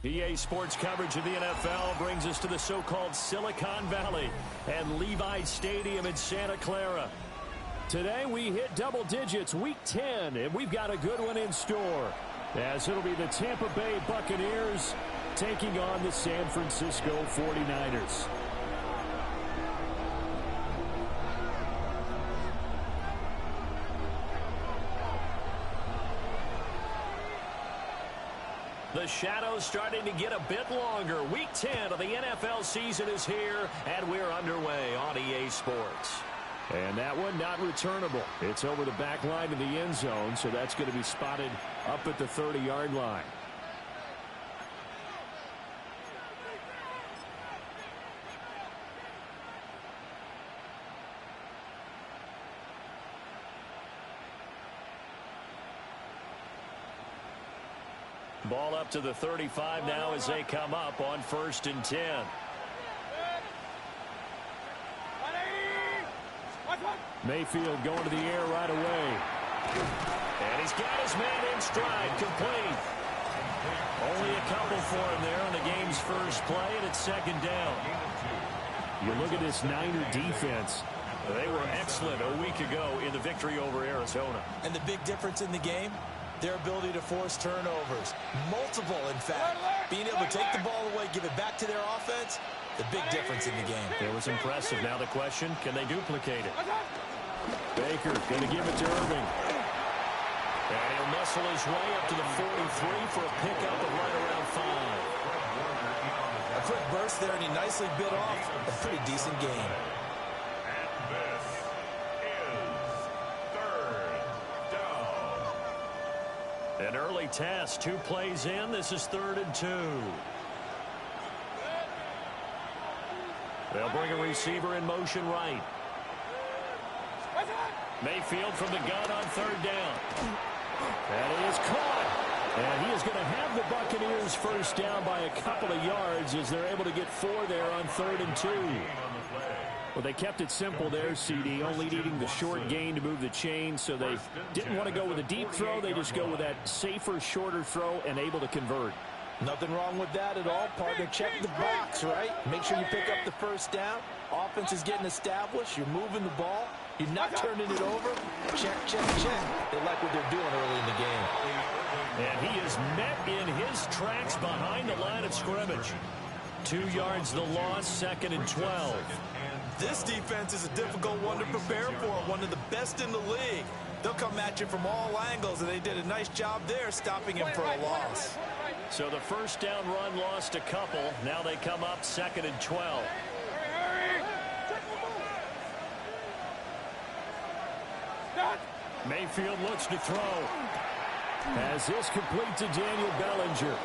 EA Sports coverage of the NFL brings us to the so-called Silicon Valley and Levi Stadium in Santa Clara. Today we hit double digits, Week 10, and we've got a good one in store, as it'll be the Tampa Bay Buccaneers taking on the San Francisco 49ers. The shadow's starting to get a bit longer. Week 10 of the NFL season is here, and we're underway on EA Sports. And that one not returnable. It's over the back line of the end zone, so that's going to be spotted up at the 30-yard line. Ball up to the 35 now as they come up on 1st and 10. Mayfield going to the air right away. And he's got his man in stride, complete. Only a couple for him there on the game's first play, and it's 2nd down. You look at this Niner defense. They were excellent a week ago in the victory over Arizona. And the big difference in the game? Their ability to force turnovers. Multiple, in fact. Being able to take the ball away, give it back to their offense, the big difference in the game. It was impressive. Now the question, can they duplicate it? Baker going to give it to Irving. And he'll muscle his way up to the 43 for a pickup of right around 5. A quick burst there, and he nicely bit off a pretty decent gain. An early test, 2 plays in. This is 3rd and 2. They'll bring a receiver in motion right. Mayfield from the gun on 3rd down. That is caught. And he is going to have the Buccaneers first down by a couple of yards as they're able to get 4 there on 3rd and 2. Well, they kept it simple there, CD, only needing the short gain to move the chain, so they didn't want to go with a deep throw. They just go with that safer, shorter throw and able to convert. Nothing wrong with that at all, partner. Check the box, right? Make sure you pick up the first down. Offense is getting established. You're moving the ball. You're not turning it over. Check, check, check. They like what they're doing early in the game. And he is met in his tracks behind the line of scrimmage. 2 yards the loss, 2nd and 12. This defense is a difficult one to prepare for, one of the best in the league. They'll come at you from all angles, and they did a nice job there stopping him for a loss. So the first down run lost a couple. Now they come up 2nd and 12. Mayfield looks to throw. As this complete to Daniel Bellinger.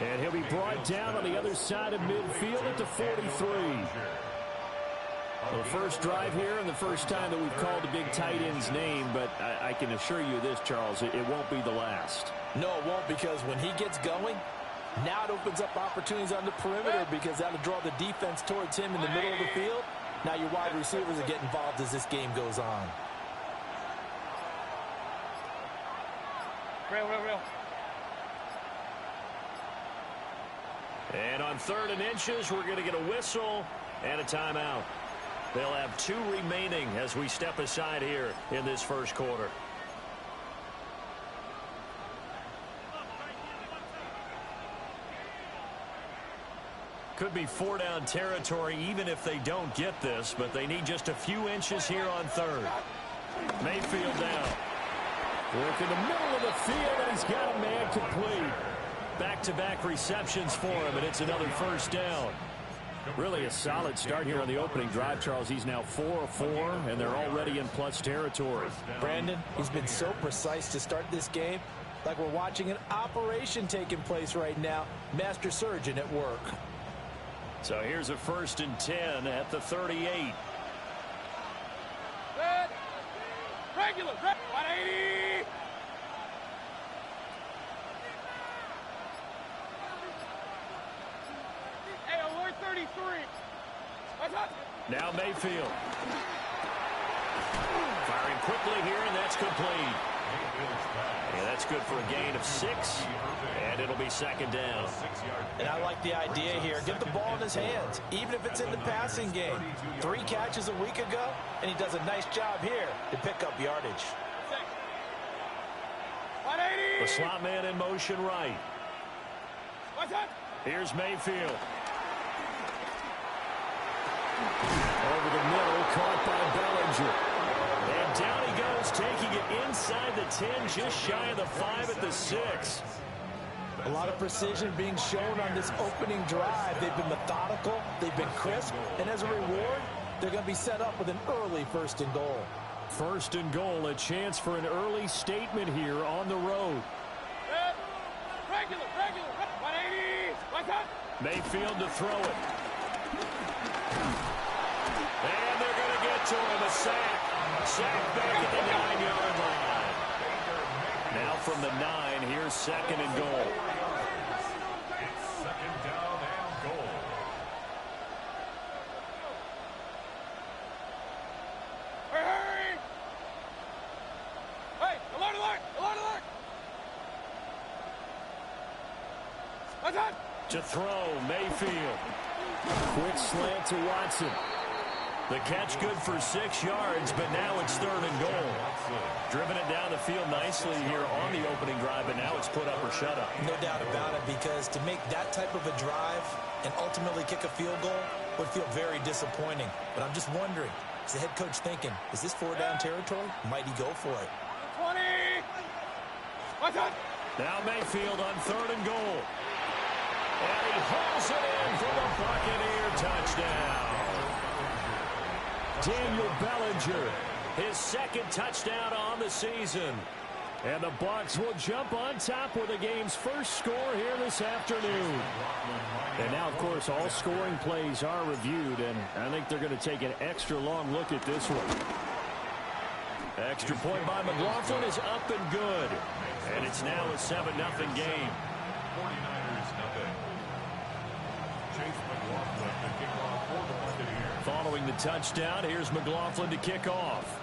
And he'll be brought down on the other side of midfield at the 43. Well, the first drive here and the first time that we've called the big tight end's name, but I can assure you this, Charles, it won't be the last. No, it won't, because when he gets going, now it opens up opportunities on the perimeter because that'll draw the defense towards him in the middle of the field. Now your wide receivers will get involved as this game goes on. Real. And on 3rd and inches, we're going to get a whistle and a timeout. They'll have 2 remaining as we step aside here in this first quarter. Could be 4-down territory even if they don't get this, but they need just a few inches here on 3rd. Mayfield down. Work in the middle of the field, and he's got a man complete. Back-to-back receptions for him, and it's another first down. Really a solid start here on the opening drive, Charles. He's now 4 of 4, and they're already in plus territory. Brandon, he's been so precise to start this game, like we're watching an operation taking place right now. Master surgeon at work. So here's a 1st and 10 at the 38. Regular, 180. Hey, alert 33. Now Mayfield. Firing quickly here, and that's complete. And that's good for a gain of 6, and it'll be second down. And I like the idea here. Get the ball in his hands, even if it's in the passing game. 3 catches a week ago, and he does a nice job here to pick up yardage. The slot man in motion right. Here's Mayfield. Over the middle, caught by Bellinger. And down he goes, taking it inside the 10, just shy of the 5 at the 6. A lot of precision being shown on this opening drive. They've been methodical, they've been crisp, and as a reward, they're going to be set up with an early 1st and goal. 1st and goal, a chance for an early statement here on the road. Regular, 180, what's up? Mayfield to throw it. And they're going to get to him, a sack. Sack back at the 9-yard line. Now from the 9, here's 2nd and goal. It's 2nd down and goal. Hurry! Hey, alert, alert, alert, alert! What's up? To throw, Mayfield. Quick slant to Watson. The catch good for 6 yards, but now it's 3rd and goal. Driven it down the field nicely here on the opening drive, but now it's put up or shut up. No doubt about it, because to make that type of a drive and ultimately kick a field goal would feel very disappointing. But I'm just wondering, is the head coach thinking, is this 4-down territory? Might he go for it? 20! What's up? Now Mayfield on 3rd and goal. And he hauls it in for the Buccaneer touchdown. Daniel Bellinger, his 2nd touchdown on the season. And the Bucs will jump on top with the game's first score here this afternoon. And now, of course, all scoring plays are reviewed, and I think they're going to take an extra long look at this one. Extra point by McLaughlin is up and good. And it's now a 7-0 game. 49ers nothing. Chase McLaughlin to kick off for the Buccaneers. Following the touchdown, here's McLaughlin to kick off.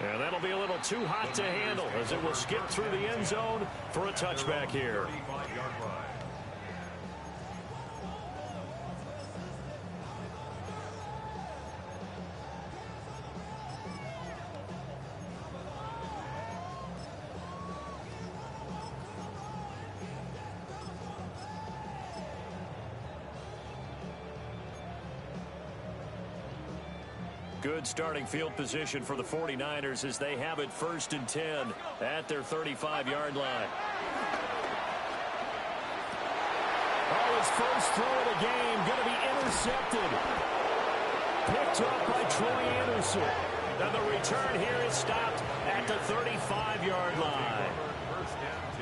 And that'll be a little too hot to handle as it will skip through the end zone for a touchback here. 35-yard line. Good starting field position for the 49ers as they have it 1st and 10 at their 35-yard line. Oh, his first throw of the game going to be intercepted. Picked up by Troy Anderson. And the return here is stopped at the 35-yard line.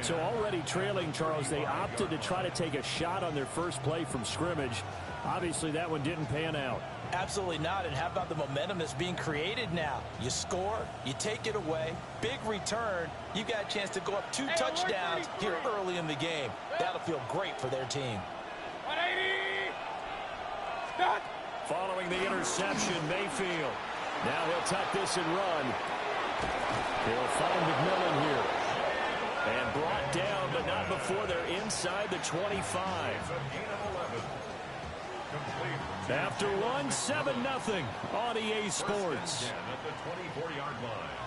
So already trailing, Charles, they opted to try to take a shot on their first play from scrimmage. Obviously, that one didn't pan out. Absolutely not. And how about the momentum that's being created now? You score, you take it away, big return. You got a chance to go up 2 touchdowns here early in the game. That'll feel great for their team. 180! Stop! Following the interception, Mayfield. Now he'll tuck this and run. He'll find McMillan here. And brought down, but not before they're inside the 25. After one, 7-0 on EA Sports. At the 24-yard line.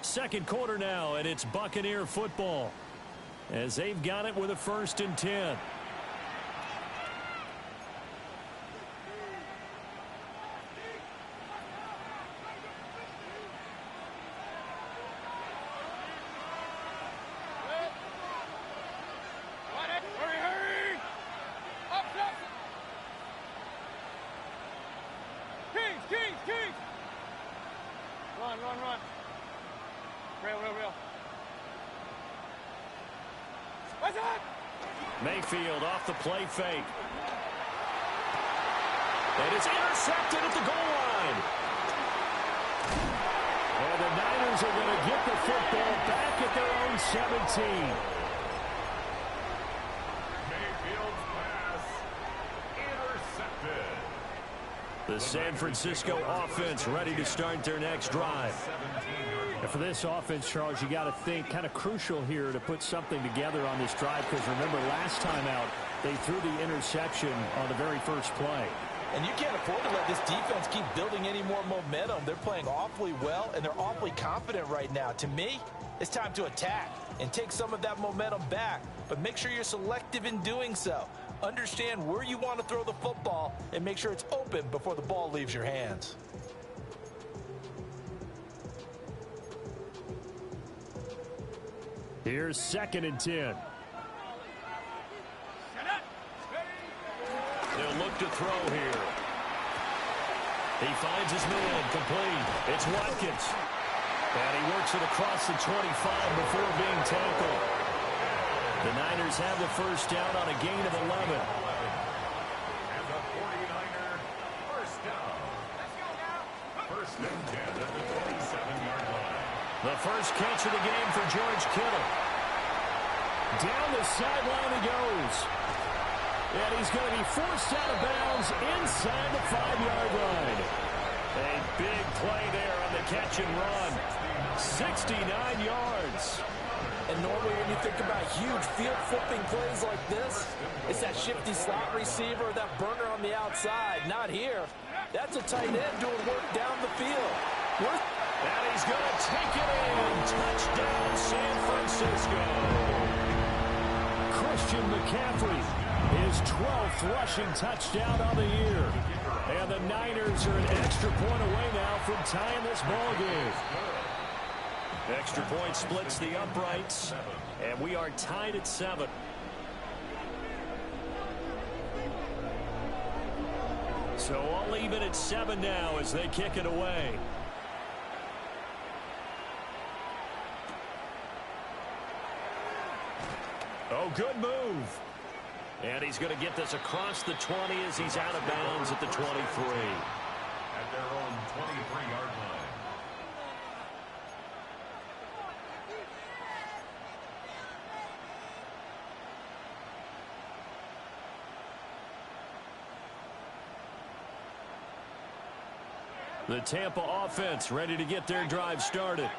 Second quarter now, and it's Buccaneer football as they've got it with a 1st and 10. Hurry! Up, up! Kings! Run! Real. What's up? Mayfield off the play fake. And it's intercepted at the goal line. And the Niners are going to get the football back at their own 17. Mayfield's pass intercepted. The The San Francisco offense ready to start their next drive. And for this offense, Charles, you got to think kind of crucial here to put something together on this drive, because remember last time out they threw the interception on the very first play. And you can't afford to let this defense keep building any more momentum. They're playing awfully well, and they're awfully confident right now. To me, it's time to attack and take some of that momentum back, but make sure you're selective in doing so. Understand where you want to throw the football and make sure it's open before the ball leaves your hands. Here's 2nd and 10. They'll look to throw here. He finds his man complete. It's Watkins. And he works it across the 25 before being tackled. The Niners have the first down on a gain of 11. And the 49er first down. First and 10 at the 27-yard line. The first catch of the game for George Kittle. Down the sideline he goes. And he's going to be forced out of bounds inside the 5-yard line. A big play there on the catch and run. 69 yards. And normally when you think about huge field-flipping plays like this, it's that shifty slot receiver, that burner on the outside. Not here. That's a tight end doing work down the field. And he's going to take it in. Touchdown, San Francisco. Christian McCaffrey, his 12th rushing touchdown on the year. And the Niners are an extra point away now from tying this ball game. Extra point splits the uprights, and we are tied at 7. So all even at 7 now as they kick it away. Oh, good move. And he's going to get this across the 20 as he's out of bounds at the 23. At their own 23-yard line. The Tampa offense ready to get their drive started.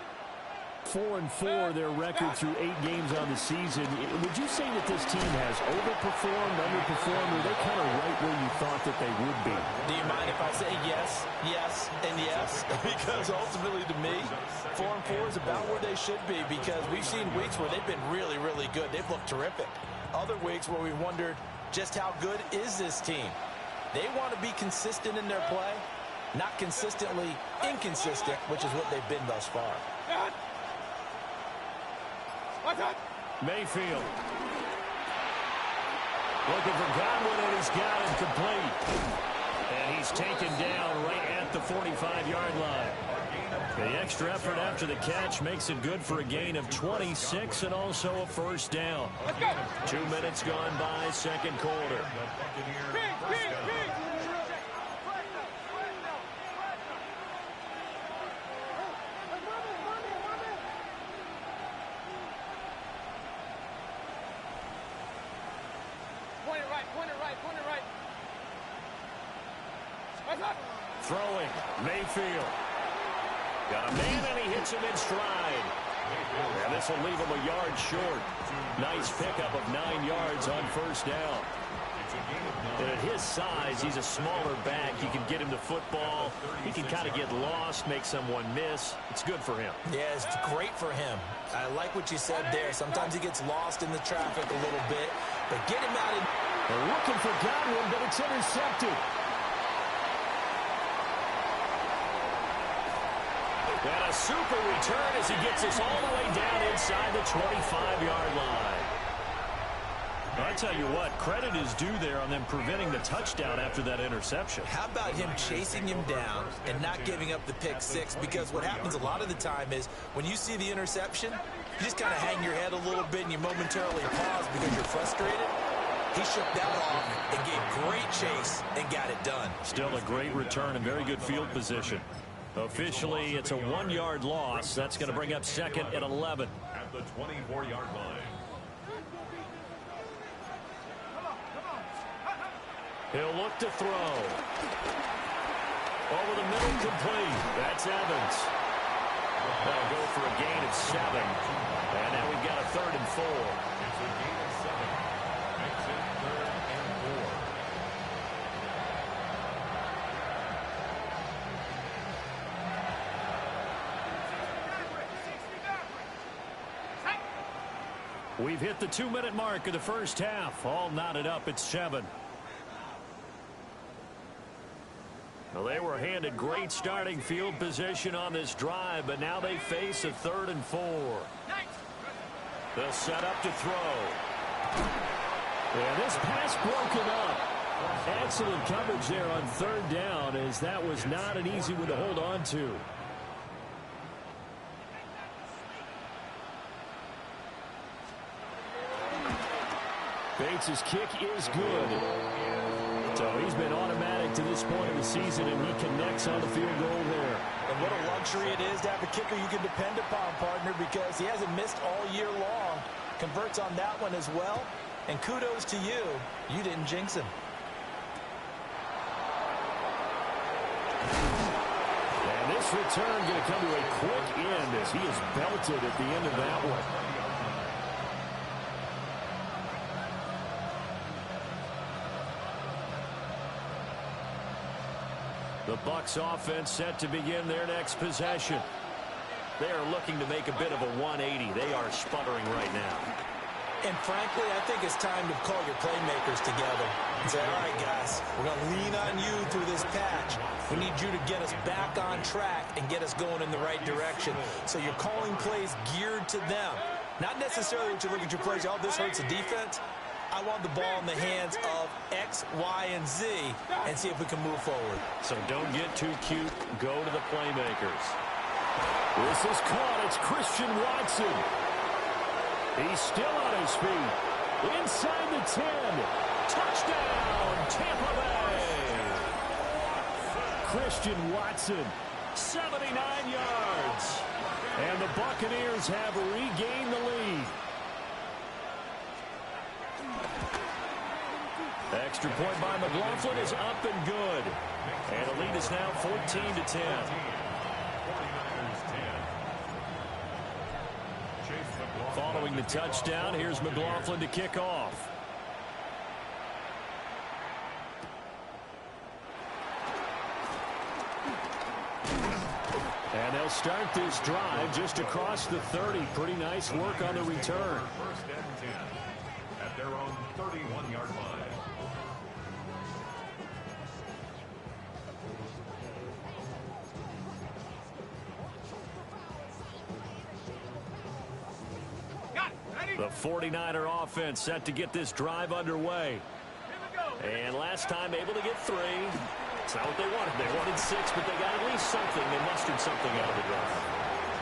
4-4 their record through 8 games on the season. Would you say that this team has overperformed, underperformed, or are they kind of right where you thought that they would be? Do you mind if I say yes, yes, and yes? Because ultimately to me, 4-4 is about where they should be, because we've seen weeks where they've been really, really good. They've looked terrific. Other weeks where we wondered just how good is this team. They want to be consistent in their play, not consistently inconsistent, which is what they've been thus far. Mayfield. Looking for Godwin, and he's got him complete. And he's taken down right at the 45-yard line. The extra effort after the catch makes it good for a gain of 26 and also a first down. 2 minutes gone by, second quarter. Throwing, Mayfield. Got a man, and he hits him in stride. And this will leave him a yard short. Nice pickup of 9 yards on first down. And at his size, he's a smaller back. You can get him the football. He can kind of get lost, make someone miss. It's good for him. Yeah, it's great for him. I like what you said there. Sometimes he gets lost in the traffic a little bit. But get him out of... They're looking for Godwin, but it's intercepted. And a super return as he gets us all the way down inside the 25-yard line. I tell you what, credit is due there on them preventing the touchdown after that interception. How about him chasing him down and not giving up the pick six? Because what happens a lot of the time is when you see the interception, you just kind of hang your head a little bit and you momentarily pause because you're frustrated. He shook that off and gave great chase and got it done. Still a great return and very good field position. Officially, it's a 1-yard loss. That's going to bring up second and 11. At the 24-yard line. He'll look to throw. Over the middle, complete. That's Evans. That'll go for a gain of 7. And now we've got a 3rd and 4. It's a gain of 7. Makes it 3rd and 4. We've hit the 2-minute mark of the first half. All knotted up at 7. Well, they were handed great starting field position on this drive, but now they face a 3rd and 4. They'll set up to throw. Yeah, this pass broken up. Excellent coverage there on 3rd down, as that was not an easy one to hold on to. Bates' kick is good. So he's been automatic to this point of the season, and he connects on the field goal there. And what a luxury it is to have a kicker you can depend upon, partner, because he hasn't missed all year long. Converts on that one as well. And kudos to you. You didn't jinx him. And this return going to come to a quick end as he is belted at the end of that one. The Bucs offense set to begin their next possession. They are looking to make a bit of a 180. They are sputtering right now. And frankly, I think it's time to call your playmakers together and say, all right, guys, we're going to lean on you through this patch. We need you to get us back on track and get us going in the right direction. So you're calling plays geared to them. Not necessarily what you look at your plays, oh, this hurts the defense. I want the ball in the hands of X, Y, and Z and see if we can move forward. So don't get too cute. Go to the playmakers. This is caught. It's Christian Watson. He's still on his feet. Inside the 10. Touchdown, Tampa Bay. Christian Watson, 79 yards. And the Buccaneers have regained the lead. Extra point by McLaughlin is up and good. And the lead is now 14-10. Following the touchdown, here's McLaughlin to kick off. And they'll start this drive just across the 30. Pretty nice work on the return. First and 10 at their own 31-yard line. The 49er offense set to get this drive underway. And last time able to get 3. It's not what they wanted. They wanted 6, but they got at least something. They mustered something out of the drive.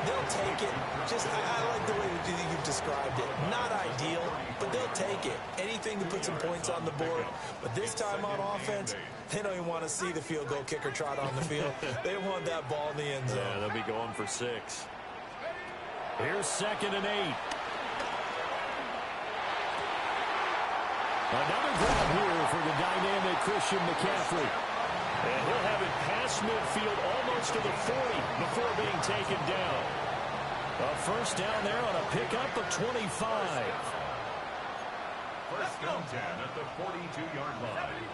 They'll take it. I like the way that you've described it. Not ideal, but they'll take it. Anything to put some points on the board. But this time on offense, they don't even want to see the field goal kicker trot on the field. They want that ball in the end zone. Yeah, they'll be going for 6. Here's 2nd and 8. Another grab here for the dynamic Christian McCaffrey. And he'll have it past midfield almost to the 40 before being taken down. A first down there on a pickup of 25. First and 10 at the 42-yard line.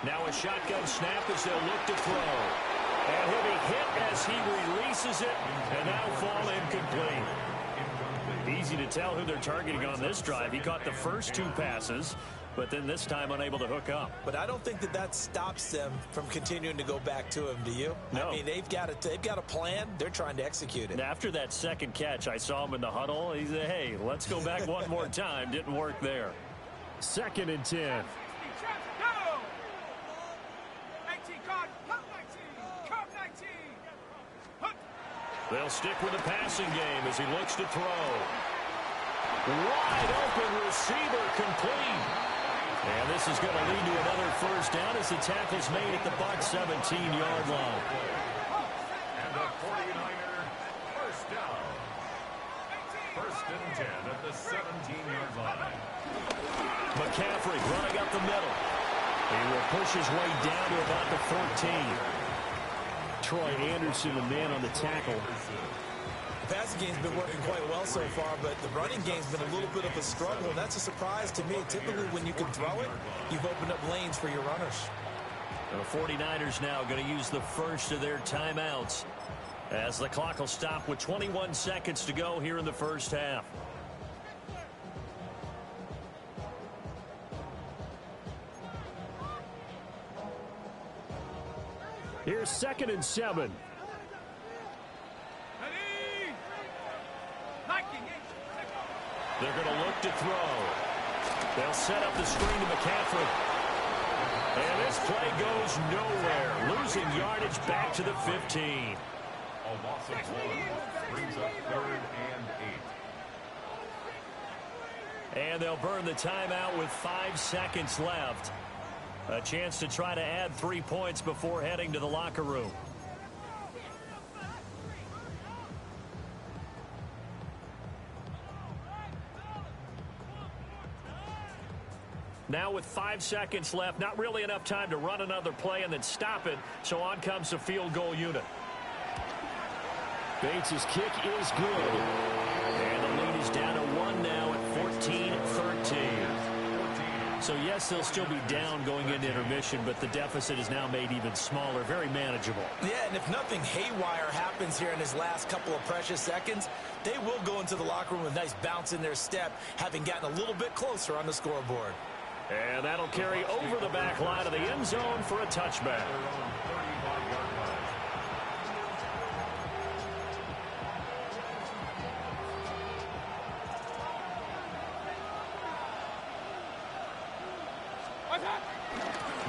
Now a shotgun snap as they'll look to throw. And he'll be hit as he releases it, and that'll fall incomplete. Easy to tell who they're targeting on this drive. He caught the first 2 passes, but then this time unable to hook up. But I don't think that stops them from continuing to go back to him, do you? No. I mean, they've got a plan. They're trying to execute it. And after that second catch, I saw him in the huddle. He said, hey, let's go back one more time. Didn't work there. 2nd and 10. They'll stick with the passing game as he looks to throw. Wide open receiver complete. And this is going to lead to another first down as the tackle's made at the Bucs 17-yard line. And the 49er first down. First and 10 at the 17-yard line. McCaffrey running up the middle. He will push his way down to about the 14. Troy Anderson, the man on the tackle. The passing game's been working quite well so far, but the running game's been a little bit of a struggle, and that's a surprise to me. Typically, when you can throw it, you've opened up lanes for your runners. The 49ers now going to use the first of their timeouts as the clock will stop with 21 seconds to go here in the first half. Here's 2nd and 7. They're going to look to throw. They'll set up the screen to McCaffrey. And this play goes nowhere. Losing yardage back to the 15. A loss of 1 brings up 3rd and 8. And they'll burn the timeout with 5 seconds left. A chance to try to add 3 points before heading to the locker room. Now with 5 seconds left, not really enough time to run another play and then stop it. So on comes the field goal unit. Bates' kick is good. And the lead is down to 1 now at 14-13. So yes, they'll still be down going into intermission, but the deficit is now made even smaller, very manageable. Yeah, and if nothing haywire happens here in his last couple of precious seconds, they will go into the locker room with a nice bounce in their step, having gotten a little bit closer on the scoreboard. And that'll carry over the back line of the end zone for a touchback.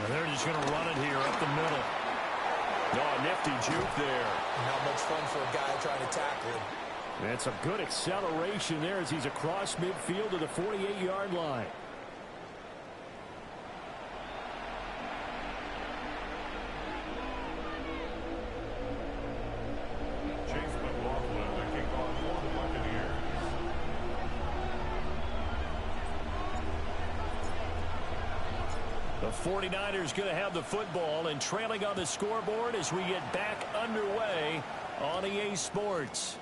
And they're just going to run it here up the middle. Oh, nifty juke there. Not much fun for a guy trying to tackle him. That's a good acceleration there as he's across midfield to the 48-yard line. The 49ers going to have the football and trailing on the scoreboard as we get back underway on EA Sports.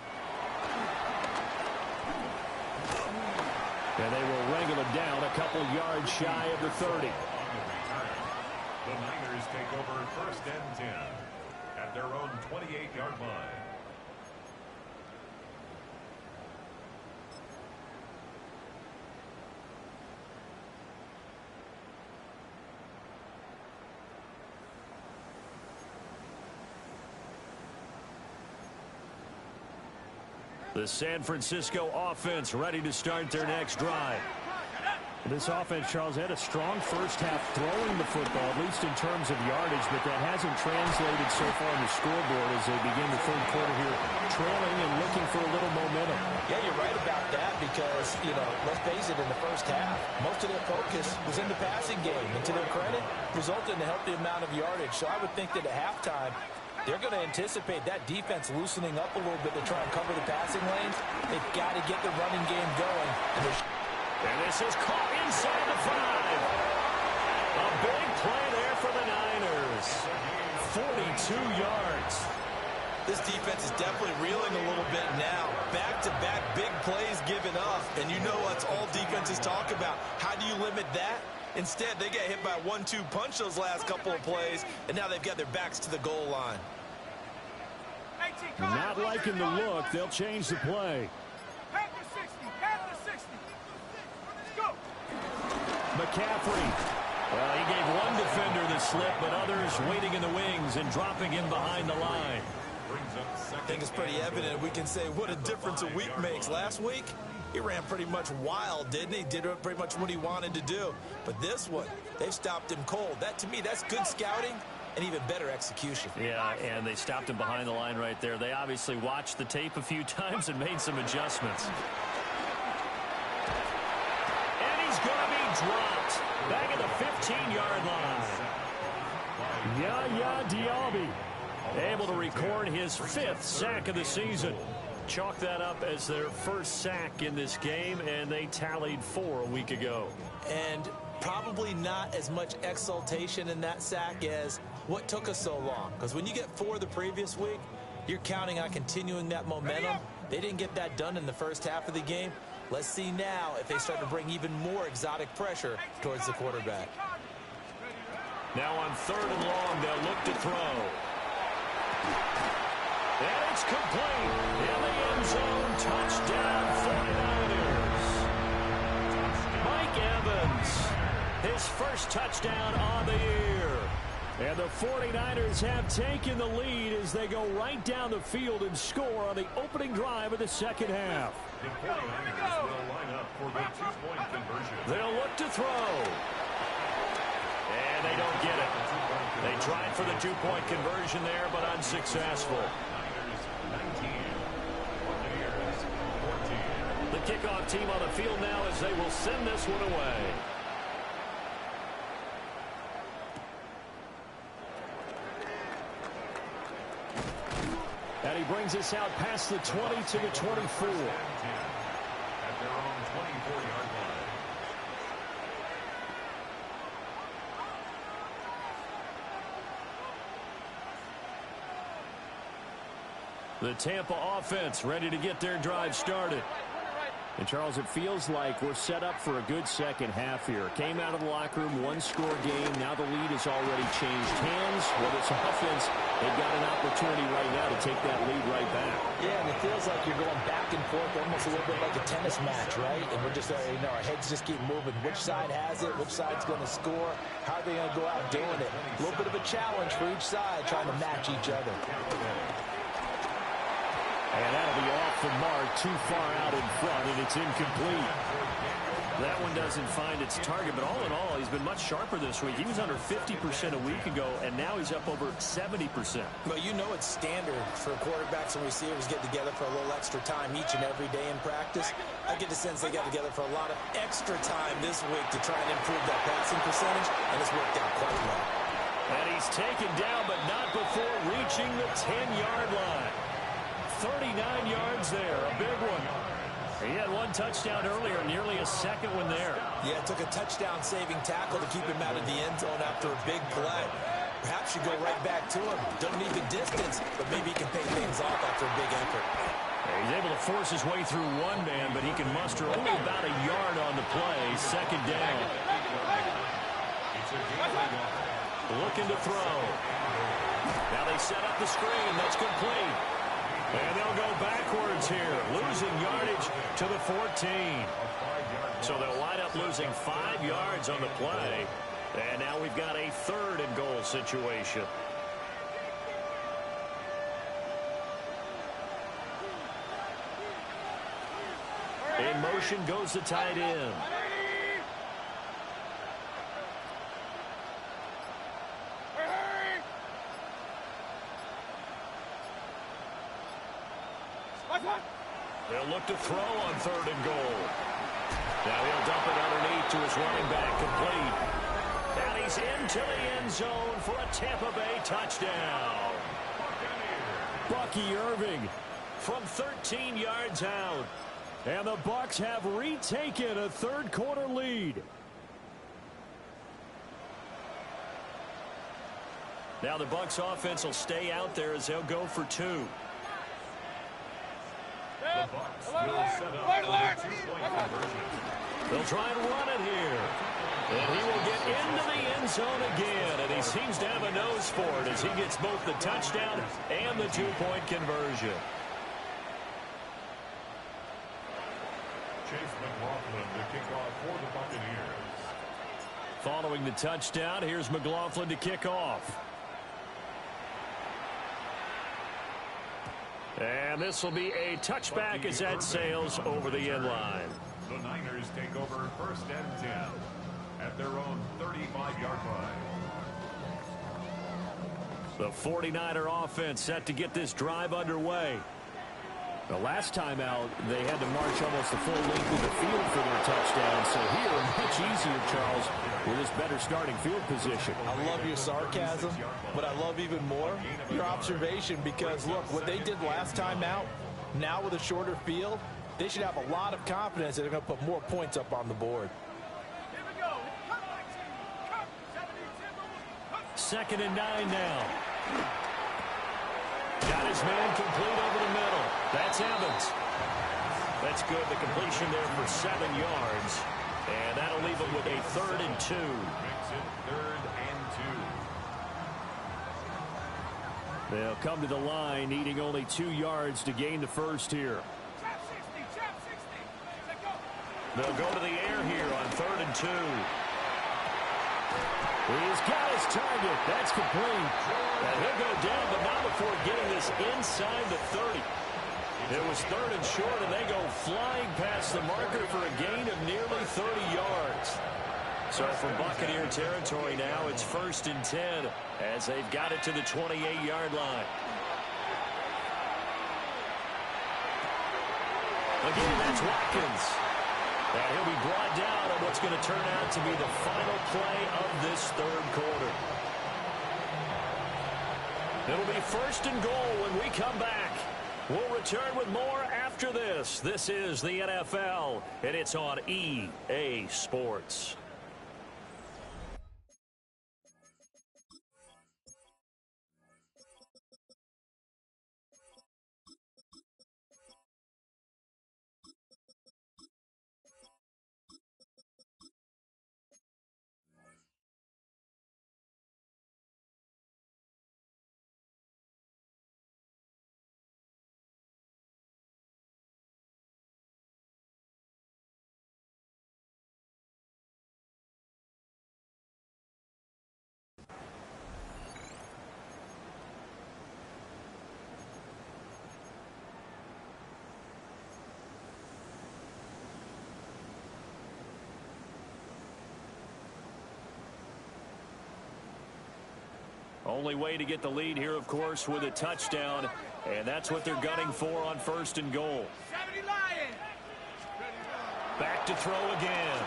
And they will wrangle him down a couple yards shy of the 30. The Niners take over 1st and 10 at their own 28-yard line. The San Francisco offense ready to start their next drive. This offense, Charles, had a strong first half throwing the football, at least in terms of yardage, but that hasn't translated so far on the scoreboard as they begin the third quarter here, trailing and looking for a little momentum. Yeah, you're right about that because, let's face it, in the first half, most of their focus was in the passing game. And to their credit, resulted in a healthy amount of yardage. So I would think that at halftime, they're going to anticipate that defense loosening up a little bit to try and cover the passing lanes. They've got to get the running game going. And this is caught inside the 5. A big play there for the Niners. 42 yards. This defense is definitely reeling a little bit now. Back-to-back big plays given up. And you know what all defenses talk about. How do you limit that? Instead, they get hit by a 1-2 punch those last couple of plays, and now they've got their backs to the goal line. Not liking the look. They'll change the play. McCaffrey. Well, he gave one defender the slip, but others waiting in the wings and dropping him behind the line. I think it's pretty evident. We can say what a difference a week makes. Last week, he ran pretty much wild, didn't he? Did pretty much what he wanted to do. But this one, they've stopped him cold. That, to me, that's good scouting and even better execution. Yeah, and they stopped him behind the line right there. They obviously watched the tape a few times and made some adjustments. And he's going to be dropped back at the 15-yard line. Yaya Diaby able to record his 5th sack of the season. Chalk that up as their first sack in this game, and they tallied 4 a week ago. And Probably not as much exultation in that sack as what took us so long. Because when you get 4 the previous week, you're counting on continuing that momentum. They didn't get that done in the first half of the game. Let's see now if they start to bring even more exotic pressure towards the quarterback. Now on 3rd and long, they'll look to throw. And it's complete. In the end zone, touchdown 49ers. Mike Evans, his first touchdown on the year. And the 49ers have taken the lead as they go right down the field and score on the opening drive of the second half. The 49ers will line up for the 2-point conversion. They'll look to throw. And they don't get it. They tried for the 2-point conversion there, but unsuccessful. Niners 19, Buccaneers 14. The kickoff team on the field now as they will send this one away. And he brings us out past the 20 to the 24. At their own 24-yard line. The Tampa offense ready to get their drive started. And, Charles, it feels like we're set up for a good second half here. Came out of the locker room, one-score game. Now the lead has already changed hands. Whether it's offense, they've got an opportunity right now to take that lead right back. Yeah, and it feels like you're going back and forth, almost a little bit like a tennis match, right? And we're just, our heads just keep moving. Which side has it? Which side's going to score? How are they going to go out doing it? A little bit of a challenge for each side, trying to match each other. And that'll be off the mark, too far out in front, and it's incomplete. That one doesn't find its target, but all in all, he's been much sharper this week. He was under 50% a week ago, and now he's up over 70%. Well, you know it's standard for quarterbacks and receivers get together for a little extra time each and every day in practice. I get the sense they got together for a lot of extra time this week to try and improve that passing percentage, and it's worked out quite well. And he's taken down, but not before reaching the 10-yard line. 39 yards there, a big one. He had one touchdown earlier, nearly a second one there. Yeah, it took a touchdown-saving tackle to keep him out of the end zone after a big play. Perhaps you go right back to him. Don't need the distance, but maybe he can pay things off after a big effort. He's able to force his way through one man, but he can muster only about a yard on the play. Second down. Looking to throw. Now they set up the screen. That's complete. And they'll go backwards here, losing yardage to the 14. So they'll wind up losing 5 yards on the play. And now we've got a 3rd and goal situation. In motion goes the tight end. They'll look to throw on 3rd and goal. Now he'll dump it underneath to his running back, complete. And he's into the end zone for a Tampa Bay touchdown. Bucky Irving From 13 yards out. and the Bucs have retaken a third-quarter lead. Now the Bucs offense will stay out there as they'll go for 2. The Bucs will set up for the 2-point conversion. They'll try and run it here. And he will get into the end zone again. And he seems to have a nose for it as he gets both the touchdown and the 2-point conversion. Chase McLaughlin to kick off for the Buccaneers. Following the touchdown, here's McLaughlin to kick off. And this will be a touchback as that sails over the end line. The Niners take over 1st and 10 at their own 35-yard line. The 49er offense set to get this drive underway. The last time out, they had to march almost the full length of the field for their touchdown. So here, much easier, Charles, with this better starting field position. I love your sarcasm, but I love even more your observation because, look, what they did last time out, now with a shorter field, they should have a lot of confidence that they're going to put more points up on the board. 2nd and 9 now. Got his man complete over the middle. That's Evans. That's good. The completion there for 7 yards. And that'll leave him with a 3rd and 2. Makes it 3rd and 2. They'll come to the line, needing only 2 yards to gain the first here. Chop 60, chop 60. Let go. They'll go to the air here on 3rd and 2. He's got his target. That's complete. And he'll go down, but not before getting this inside the 30. It was 3rd and short, and they go flying past the marker for a gain of nearly 30 yards. So from Buccaneer territory now, it's 1st and 10 as they've got it to the 28-yard line. Again, that's Watkins. And he'll be brought down on what's going to turn out to be the final play of this 3rd quarter. It'll be 1st and goal when we come back. We'll return with more after this. This is the NFL, and it's on EA Sports. Only way to get the lead here, of course, with a touchdown, and that's what they're gunning for on 1st and goal. 70 Lions. Back to throw again.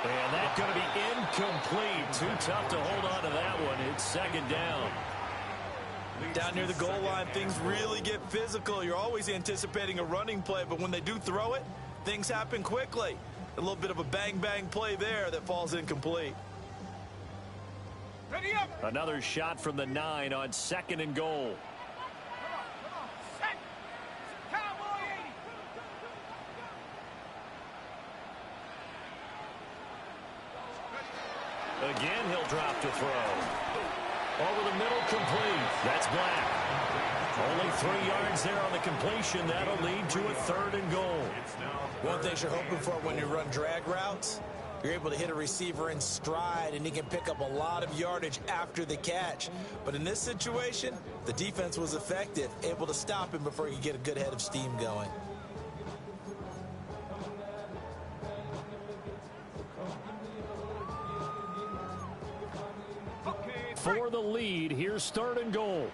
And that's going to be incomplete. Too tough to hold on to that one. It's 2nd down. Down near the goal line, things really get physical. You're always anticipating a running play, but when they do throw it, things happen quickly. A little bit of a bang-bang play there that falls incomplete. Ready up. Another shot from the 9 on 2nd and goal. Come on. Set. Cowboy 80. Again, he'll drop to throw. Over the middle, complete. That's Black. Only 3 yards there on the completion. That'll lead to a 3rd and goal. One thing you're hoping for when you run drag routes, you're able to hit a receiver in stride, and he can pick up a lot of yardage after the catch. But in this situation, the defense was effective, able to stop him before he could get a good head of steam going. For the lead, here's 3rd and goal.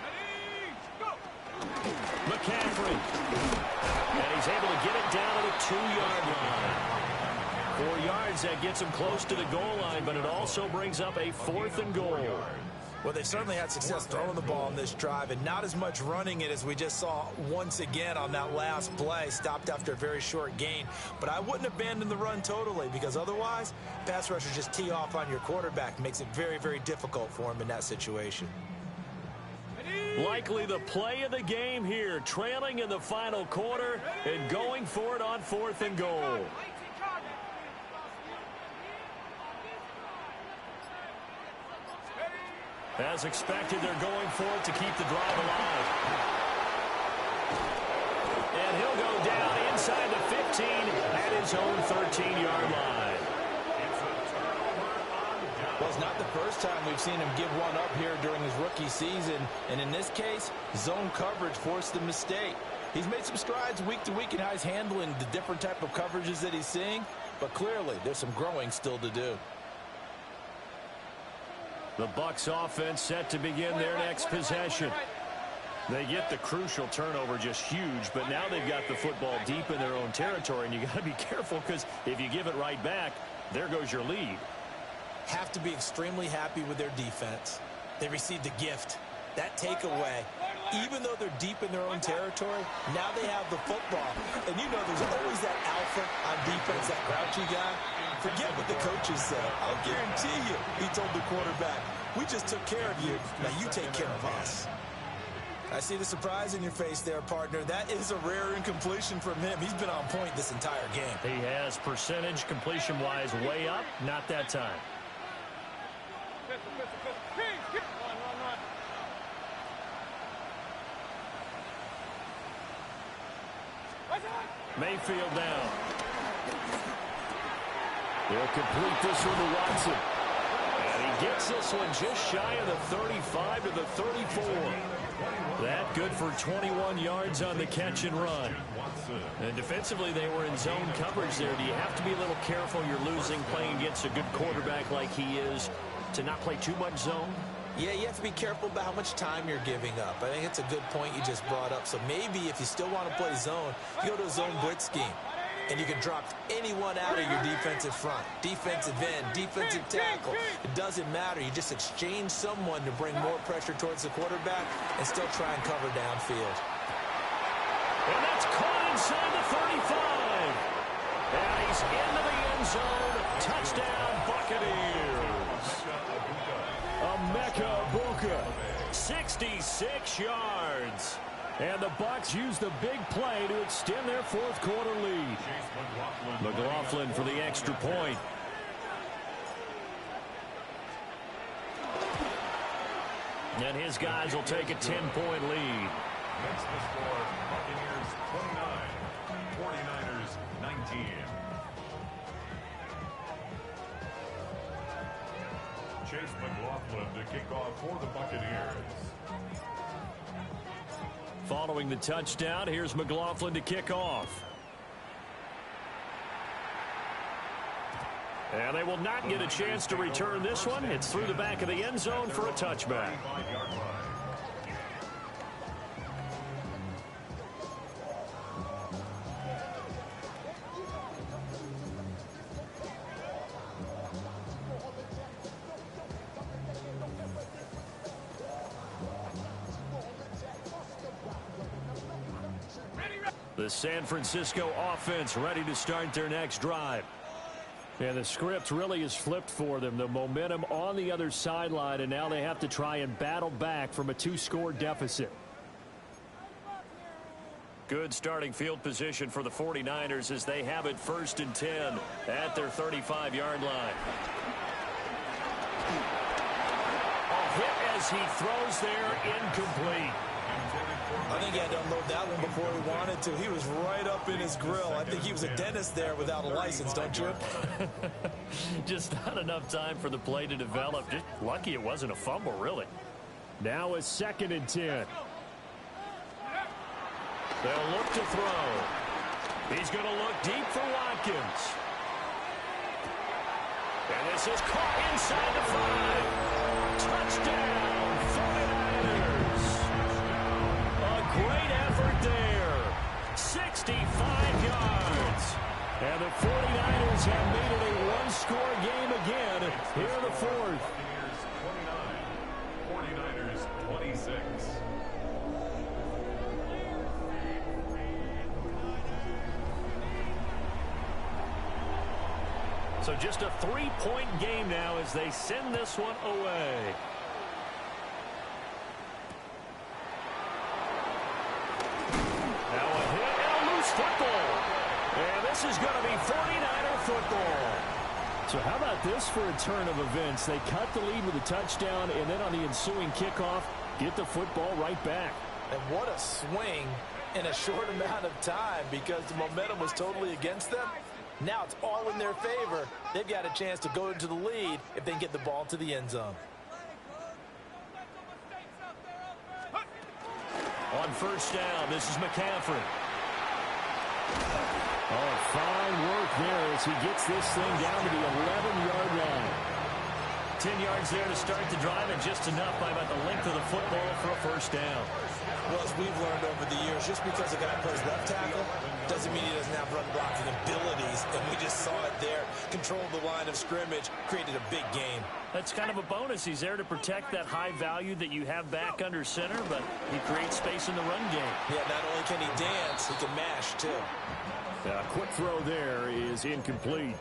Ready, go. McCaffrey. And he's able to get it down to the 2-yard line. 4 yards, that gets him close to the goal line, but it also brings up a 4th and goal. Well, they've certainly had success throwing the ball on this drive, and not as much running it as we just saw once again on that last play, stopped after a very short gain. But I wouldn't abandon the run totally, because otherwise, pass rushers just tee off on your quarterback. Makes it very, very difficult for him in that situation. Likely the play of the game here, trailing in the final quarter and going for it on 4th and goal. As expected, they're going for it to keep the drive alive. And he'll go down inside the 15 at his own 13-yard line. Well, it's not the first time we've seen him give one up here during his rookie season. And in this case, zone coverage forced the mistake. He's made some strides week to week in how he's handling the different type of coverages that he's seeing. But clearly, there's some growing still to do. The Bucs offense set to begin their next possession. They get the crucial turnover just huge, but now they've got the football deep in their own territory, and you got to be careful because if you give it right back, there goes your lead. Have to be extremely happy with their defense. They received a gift. That takeaway Even though they're deep in their own territory, now they have the football. And you know there's always that alpha on defense, that grouchy guy. Forget what the coaches said. I'll guarantee you, he told the quarterback, we just took care of you. Now you take care of us. I see the surprise in your face there, partner. That is a rare incompletion from him. He's been on point this entire game. He has percentage completion-wise way up. Not that time. Mayfield down. They'll complete this one to Watson. And he gets this one just shy of the 35 to the 34. That good for 21 yards on the catch and run. And defensively, they were in zone coverage there. Do you have to be a little careful? You're losing playing against a good quarterback like he is to not play too much zone? Yeah, you have to be careful about how much time you're giving up. I think it's a good point you just brought up. So maybe if you still want to play zone, you go to a zone blitz scheme. And you can drop anyone out of your defensive front. Defensive end, defensive tackle. It doesn't matter. You just exchange someone to bring more pressure towards the quarterback and still try and cover downfield. And that's caught inside the 35. And he's into the end zone. Touchdown, Buccaneers. Emeka Egbuka, 66 yards. And the Bucs use the big play to extend their fourth quarter lead. McLaughlin for the extra point. And his guys will take a 10-point lead. Next the score, Buccaneers 29, 49ers 19. Chase McLaughlin to kick off for the Buccaneers. Following the touchdown, here's McLaughlin to kick off. And they will not get a chance to return this one. It's through the back of the end zone for a touchback. The San Francisco offense ready to start their next drive. And the script really is flipped for them. The momentum on the other sideline, and now they have to try and battle back from a 2-score deficit. Good starting field position for the 49ers as they have it 1st and 10 at their 35-yard line. A hit as he throws there, incomplete. I think he had to unload that one before he wanted to. He was right up in his grill. I think he was a dentist there without a license, don't you? Just not enough time for the play to develop. Just lucky it wasn't a fumble, really. Now a 2nd and 10. They'll look to throw. He's going to look deep for Watkins. And this is caught inside the 5. Touchdown, 49ers. A great effort there. 65 yards. And the 49ers have made it a one-score game again here in the fourth. Buccaneers 29, 49ers 26. So just a 3-point game now as they send this one away. Now a hit and a loose football. And this is going to be 49er football. So how about this for a turn of events? They cut the lead with a touchdown, and then on the ensuing kickoff, get the football right back. And what a swing in a short amount of time because the momentum was totally against them. Now it's all in their favor. They've got a chance to go into the lead if they can get the ball to the end zone. On 1st down, this is McCaffrey. Oh, fine work there as he gets this thing down to the 11-yard line. 10 yards there to start the drive and just enough by about the length of the football for a 1st down. Well, as we've learned over the years, just because a guy plays left tackle doesn't mean he doesn't have run blocking abilities. And we just saw it there. Controlled the line of scrimmage, created a big game. That's kind of a bonus. He's there to protect that high value that you have back under center, but he creates space in the run game. Yeah, not only can he dance, he can mash, too. A quick throw there is incomplete.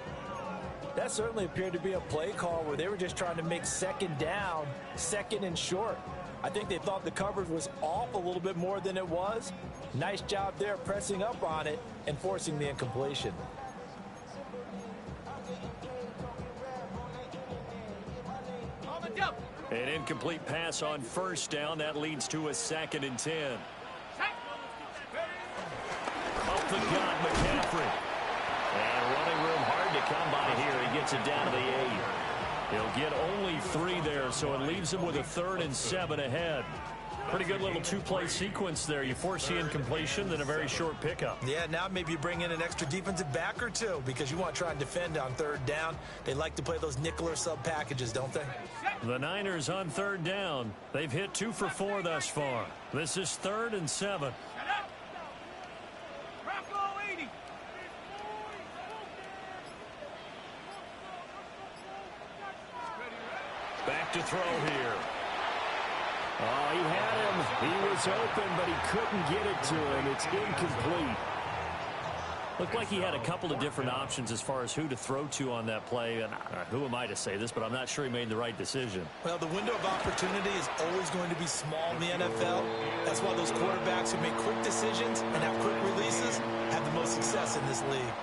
That certainly appeared to be a play call where they were just trying to make second down, second and short. I think they thought the coverage was off a little bit more than it was. Nice job there pressing up on it and forcing the incompletion. On the double. An incomplete pass on first down. That leads to a 2nd and 10. Up the gut, McCaffrey. And running room hard to come by here. He gets it down to the 8. He'll get only 3 there, so it leaves him with a 3rd and 7 ahead. Pretty good little two-play sequence there. You force the incompletion, then a very short pickup. Yeah, now maybe you bring in an extra defensive back or two because you want to try and defend on 3rd down. They like to play those nickel or sub packages, don't they? The Niners on 3rd down. They've hit 2 for 4 thus far. This is 3rd and 7. Back to throw here. Oh, he had him. He was open, but he couldn't get it to him. It's incomplete. Looked like he had a couple of different options as far as who to throw to on that play. And who am I to say this, but I'm not sure he made the right decision. Well, the window of opportunity is always going to be small in the NFL. That's why those quarterbacks who make quick decisions and have quick releases have the most success in this league.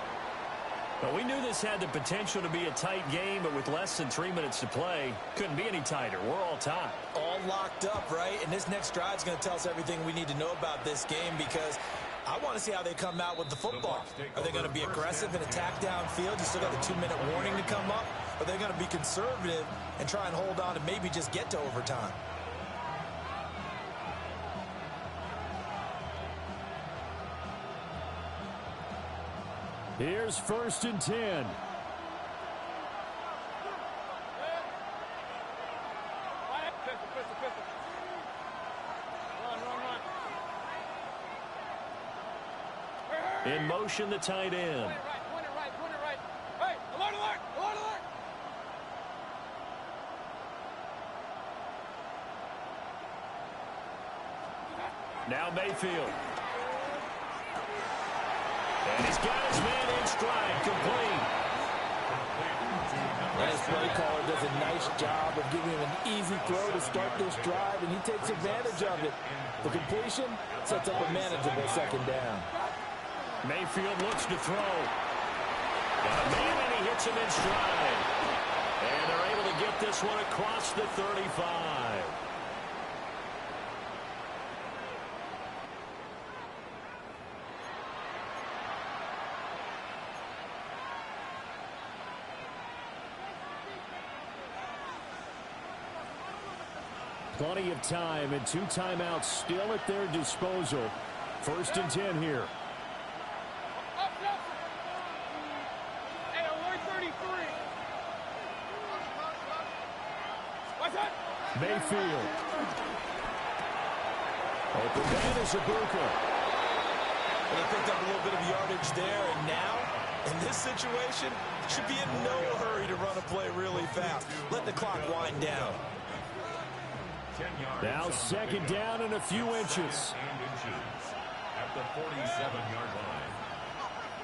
Well, we knew this had the potential to be a tight game, but with less than 3 minutes to play, couldn't be any tighter. We're all tied. All locked up, right? And this next drive is going to tell us everything we need to know about this game because I want to see how they come out with the football. Are they going to be aggressive and attack downfield? You still got the 2-minute warning to come up? Or are they going to be conservative and try and hold on and maybe just get to overtime? Here's 1st and 10. Pistol, pistol, pistol. Run. In motion, the tight end. Point it right. Hey, alert. Now Mayfield. And he's got his man in stride, complete. And his play caller does a nice job of giving him an easy throw to start this drive, and he takes advantage of it. The completion sets up a manageable 2nd down. Mayfield looks to throw. Got a man, and he hits him in stride. And they're able to get this one across the 35. Plenty of time and 2 timeouts still at their disposal. 1st and 10 here. Up. Hey, alert 33. What's that? Mayfield. Open man is Ibuka. And they picked up a little bit of yardage there, and now, in this situation, should be in no hurry to run a play really fast. Let the clock wind down. Now 2nd down and a few inches. At the 47-yard line.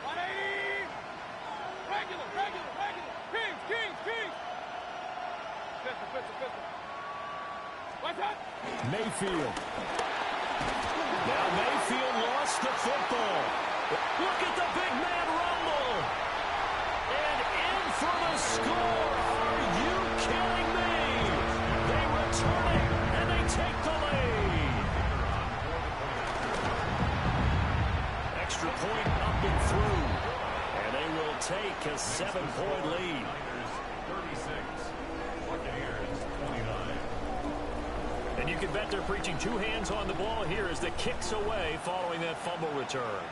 180. Regular. Kings. Pistol. What's that? Mayfield. Now Mayfield lost the football. Look at the big man rumble. And in for the score. Are you kidding me? They return it, and they take the lead. Extra point up and through. And they will take a 7-point lead. 36. Buccaneers 29. And you can bet they're preaching 2 hands on the ball here as the kicks away following that fumble return.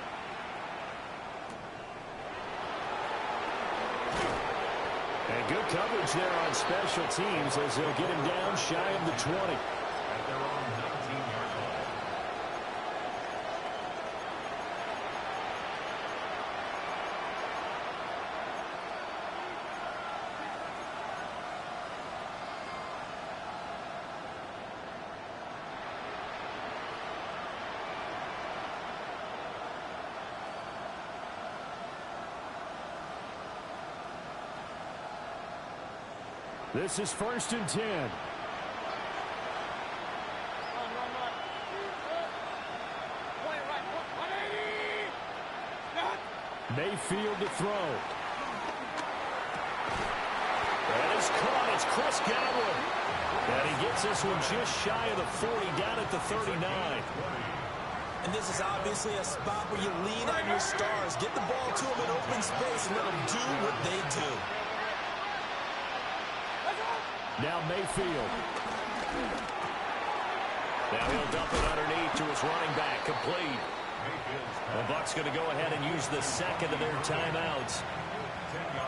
And good coverage there on special teams as they'll get him down shy of the 20. At their own 19-yard line. This is 1st and 10. Run. Point right. 180. Mayfield to throw. That is caught. It's Chris Godwin. And he gets this one just shy of the 40, down at the 39. And this is obviously a spot where you lean on your stars. Get the ball to them in open space and let them do what they do. Now Mayfield. Now he'll dump it underneath to his running back, complete. The Bucs going to go ahead and use the second of their timeouts,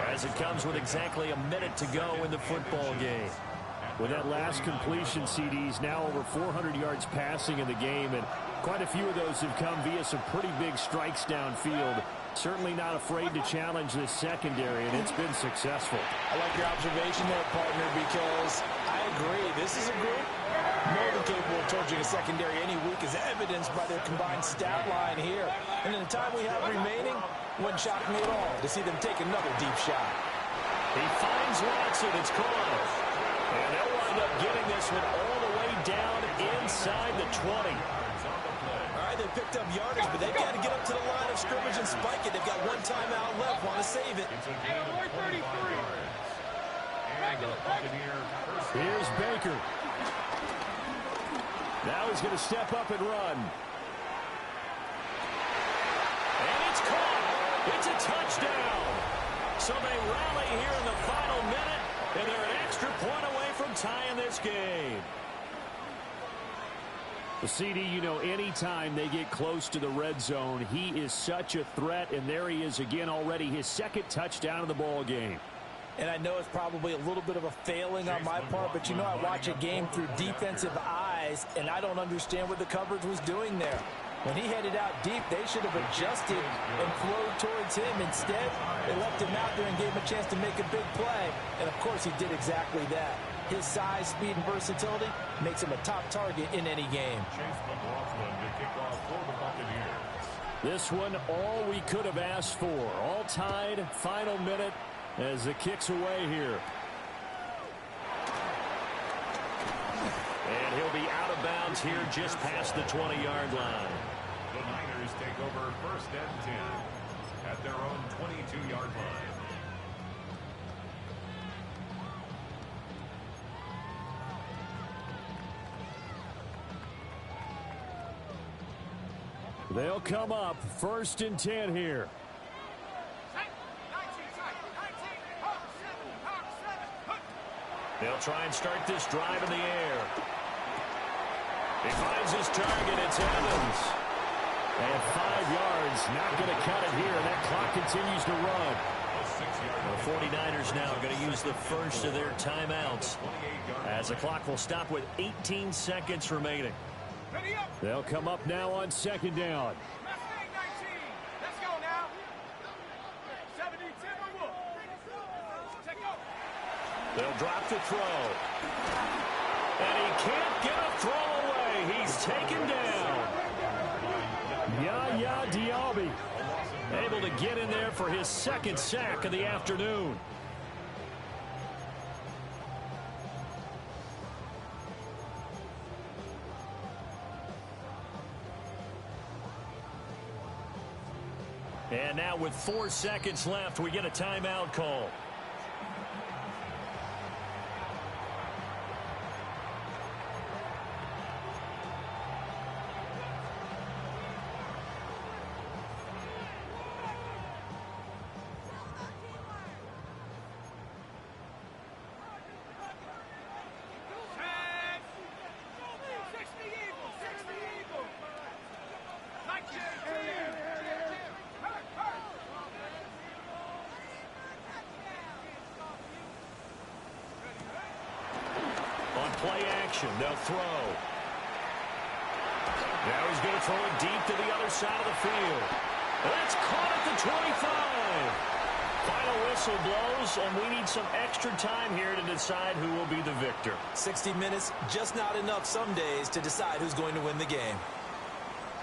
as it comes with exactly a minute to go in the football game. With that last completion, CD's now over 400 yards passing in the game, and quite a few of those have come via some pretty big strikes downfield. Certainly not afraid to challenge this secondary, and it's been successful. I like your observation there, partner, because I agree. This is a group more than capable of torching a secondary any week, as evidenced by their combined stat line here. And in the time we have remaining, wouldn't shock me at all to see them take another deep shot. He finds Watson. It's caught. And they'll wind up getting this one all the way down inside the 20. All right, they picked up yardage, but they've got to get up to the line of scrimmage and spike it. They've got one timeout left. Want to save it. 33. Here's Baker. Now he's going to step up and run. And it's caught. It's a touchdown. So they rally here in the final minute, and they're an extra point away from tying this game. The CD, you know, anytime they get close to the red zone, he is such a threat, and there he is again already, his second touchdown of the ball game. And I know it's probably a little bit of a failing on my part, but you know I watch a game through defensive eyes, and I don't understand what the coverage was doing there. When he headed out deep, they should have adjusted and flowed towards him. Instead, they left him out there and gave him a chance to make a big play. And, of course, he did exactly that. His size, speed, and versatility makes him a top target in any game. This one, all we could have asked for. All tied, final minute as the kick's away here. And he'll be out of bounds here just past the 20-yard line. The Niners take over 1st and 10 at their own 22-yard line. They'll come up 1st and 10 here. They'll try and start this drive in the air. He finds his target. It's Evans. And 5 yards, not going to cut it here. That clock continues to run. The 49ers now are going to use the first of their timeouts, as the clock will stop with 18 seconds remaining. They'll come up now on 2nd down. Let's go now. 70-10. They'll drop the throw. And he can't get a throw away. He's taken down. Yaya Diaby able to get in there for his second sack of the afternoon. And now with 4 seconds left, we get a timeout call. Play action. They'll throw. Now he's going to throw it deep to the other side of the field. And that's caught at the 25. Final whistle blows, and we need some extra time here to decide who will be the victor. 60 minutes, just not enough some days to decide who's going to win the game.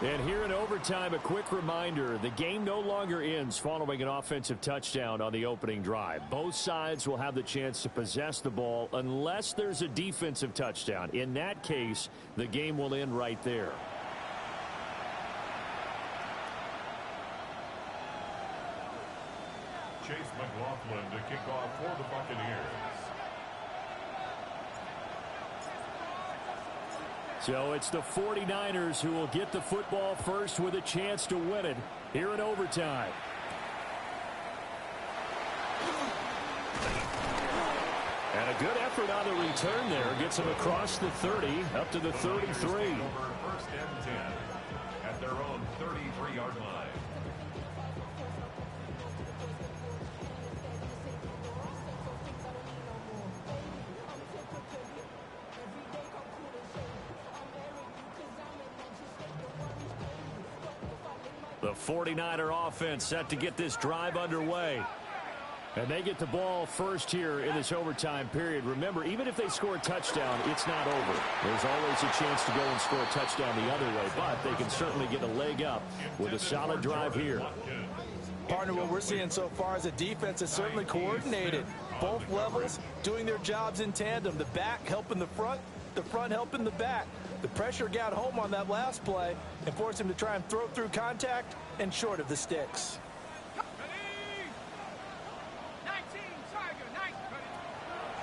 And here in overtime, a quick reminder, the game no longer ends following an offensive touchdown on the opening drive. Both sides will have the chance to possess the ball unless there's a defensive touchdown. In that case, the game will end right there. Chase McLaughlin to kick off for the Buccaneers. So it's the 49ers who will get the football first with a chance to win it here in overtime. And a good effort on the return there. Gets him across the 30, up to the 33. First and 10 at their own 33-yard line. The 49er offense set to get this drive underway. And they get the ball first here in this overtime period. Remember, even if they score a touchdown, it's not over. There's always a chance to go and score a touchdown the other way, but they can certainly get a leg up with a solid drive here. Partner, what we're seeing so far is a defense is certainly coordinated. Both levels doing their jobs in tandem. The back helping the front helping the back. The pressure got home on that last play and forced him to try and throw through contact and short of the sticks.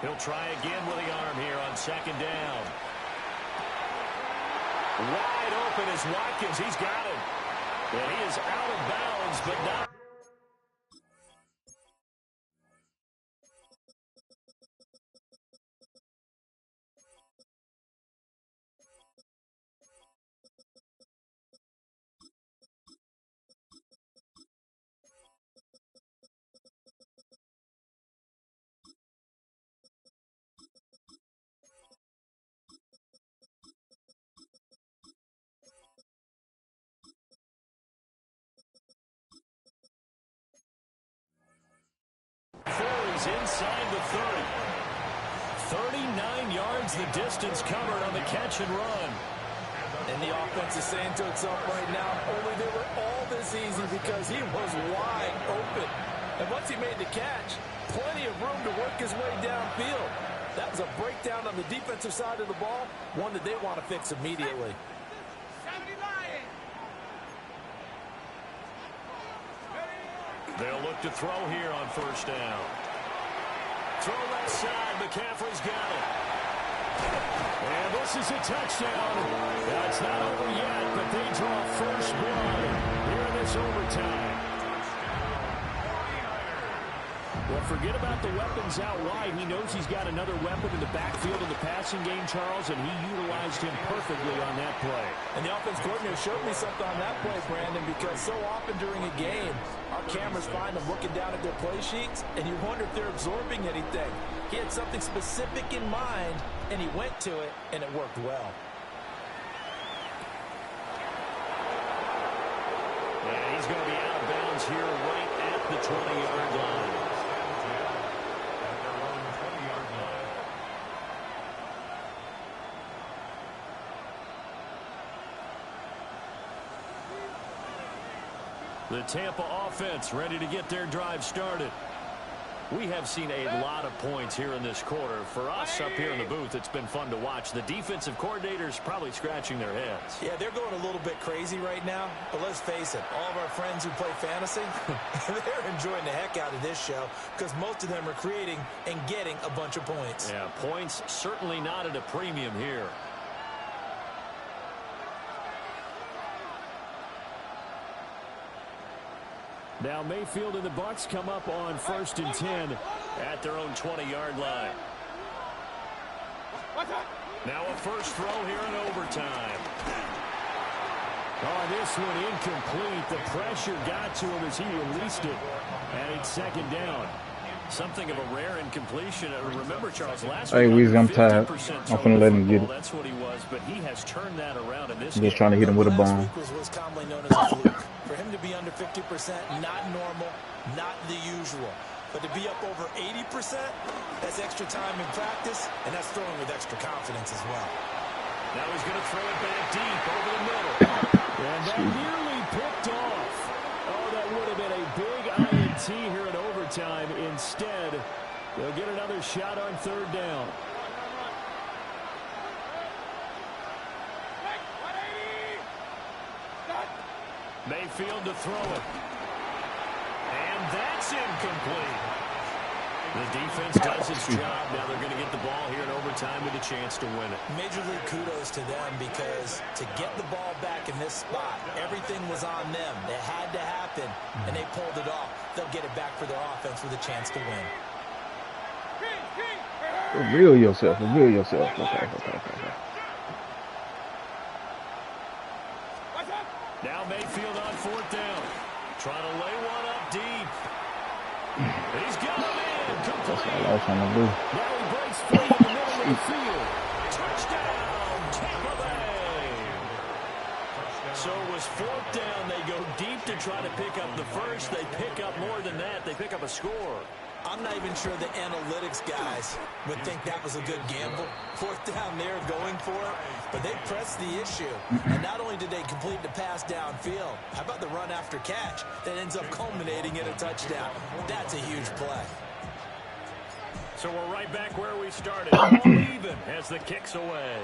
He'll try again with the arm here on second down. Wide open is Watkins. He's got it. And he is out of bounds, but not. He's inside the 30. 39 yards the distance covered on the catch and run. And the offense is saying to itself right now, only they were all this easy because he was wide open. And once he made the catch, plenty of room to work his way downfield. That was a breakdown on the defensive side of the ball, one that they want to fix immediately. They'll look to throw here on first down. Throw left side. McCaffrey's got it. And this is a touchdown. That's not over yet, but they draw first blood here in this overtime. Well, forget about the weapons out wide. He knows he's got another weapon in the backfield of the passing game, Charles, and he utilized him perfectly on that play. And the offense coordinator showed me something on that play, Brandon, because so often during a game, our cameras find them looking down at their play sheets, and you wonder if they're absorbing anything. He had something specific in mind, and he went to it, and it worked well. And he's going to be out of bounds here right at the 20-yard line. The Tampa offense ready to get their drive started. We have seen a lot of points here in this quarter. For us up here in the booth, it's been fun to watch. The defensive coordinators probably scratching their heads. Yeah, they're going a little bit crazy right now. But let's face it, all of our friends who play fantasy, they're enjoying the heck out of this show because most of them are creating and getting a bunch of points. Yeah, points certainly not at a premium here. Now Mayfield and the Bucs come up on 1st and 10 at their own 20-yard line. Now a first throw here in overtime. Oh, this one incomplete. The pressure got to him as he released it. And it's second down. Something of a rare incompletion. Remember, Charles, last week, I'm tired. I'm finna let him get it. That's what he was, but he has turned that around in this I'm just trying to hit him with a bomb. Last week was commonly known as a fluke. For him to be under 50%, not normal, not the usual. But to be up over 80%, that's extra time in practice, and that's throwing with extra confidence as well. Now he's going to throw it back deep over the middle. And that nearly picked off. Oh, that would have been a big INT here in overtime. Instead, they'll get another shot on third down. Mayfield to throw it. And that's incomplete. The defense does its job. Now they're going to get the ball here in overtime with a chance to win it. Major league kudos to them, because to get the ball back in this spot, everything was on them. It had to happen, and they pulled it off. They'll get it back for their offense with a chance to win. Reveal yourself. Reveal yourself. Okay. Now Mayfield on fourth down. Trying to lay one up deep. He's got him in. Complete. That's all I was trying to do. Now he breaks free in the middle of the field. Touchdown, Tampa Bay. So it was fourth down. They go deep to try to pick up the first. They pick up more than that. They pick up a score. I'm not even sure the analytics guys would think that was a good gamble. Fourth down there going for it, but they pressed the issue. And not only did they complete the pass downfield, how about the run after catch that ends up culminating in a touchdown? That's a huge play. So we're right back where we started. All even as the kick's away.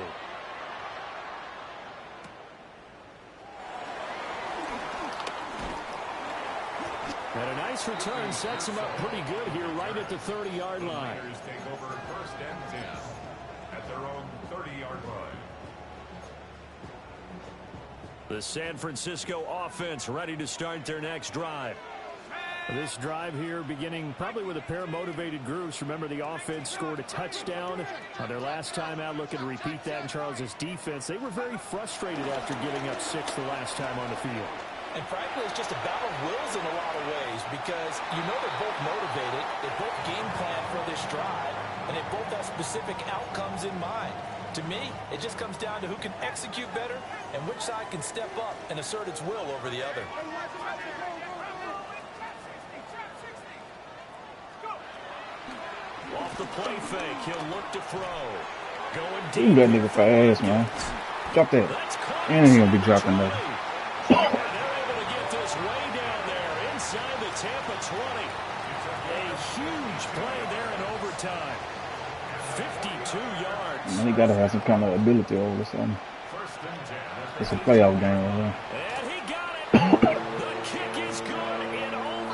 And a nice return sets him up pretty good here right at the 30-yard line. The Niners take over first and 10 at their own 30-yard line. The San Francisco offense ready to start their next drive. This drive here beginning probably with a pair of motivated groups. Remember, the offense scored a touchdown on their last time out. Looking to repeat that in Charles's defense. They were very frustrated after giving up 6 the last time on the field. And frankly, it's just a battle of wills in a lot of ways, because you know they're both motivated, they both game plan for this drive, and they both have specific outcomes in mind. To me, it just comes down to who can execute better and which side can step up and assert its will over the other. Off the play fake, he'll look to throw. Going deep. You that nigga fast, man. Drop that. And he gonna be dropping that. They're able to get this way down there inside the Tampa 20. A huge play there in overtime. 52 yards. Man, he gotta have some kind of ability over something. First and 10. It's a playoff game over here.